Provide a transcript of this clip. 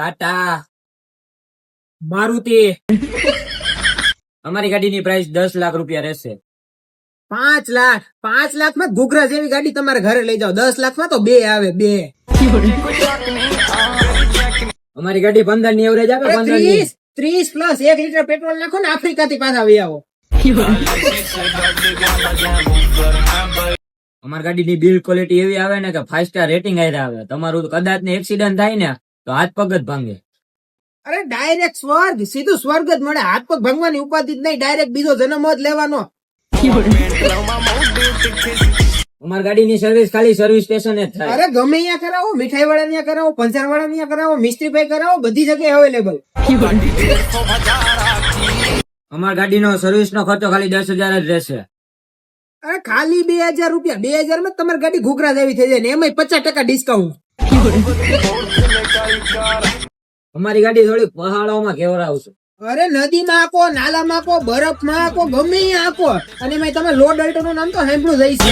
ટાટા, મારુતિ. અમારી ગાડીની પ્રાઇસ 10 લાખ રૂપિયા રહેશે. 5 લાખ? 5 લાખમાં ઘૂઘરા જેવી ગાડી તમારે ઘરે લઈ જાઓ. 10 લાખમાં તો 2 આવે, 2. અમારી ગાડી 15 ની એવરેજ આપે. 15 ની 30 પ્લસ 1 લીટર પેટ્રોલ નાખો ને આફ્રિકા થી પાછા આવી આવો. અમારી ગાડીની બિલ્ડ ક્વોલિટી એવી આવે ને કે 5 સ્ટાર રેટિંગ આવે. તમારું કદાચ ને એક્સિડન્ટ થાય ને તો હાથ પગ જ ભાંગે. અરે ડાયરેક્ટ સ્વર્ગ, સીધું સ્વર્ગ જ મળે. હાથ પગ ભાંગવાની ઉપાધિ જ નહીં, ડાયરેક્ટ બીજો જન્મ જ લેવાનો. અમારી ગાડીની સર્વિસ ખાલી સર્વિસ સ્ટેશન જ થાય. અરે ગમે ત્યાં કરાવો, મીઠાઈ વાળા ત્યાં કરાવો, પંચર વાળા ત્યાં કરાવો, મિસ્ત્રી ભાઈ કરાવો, બધી જગ્યાએ અવેલેબલ. અમારી ગાડીનો સર્વિસ નો ખર્ચો ખાલી 10,000 જ રહેશે. અરે ખાલી 2,000 રૂપિયા. 2,000 માં તમારી ગાડી ઘૂઘરા જેવી થઈ જાય ને એમાં 50% ડિસ્કાઉન્ટ. અમારી ગાડી થોડી પહાડોમાં કેવડાવશું. અરે નદીમાં આપો, નાલામાં આપો, બરફમાં આપો, ગમે ત્યાં આપો. અને એમાં તમે લો ડલ્ટો નું નામ તો સાંભળ્યું જ હશે.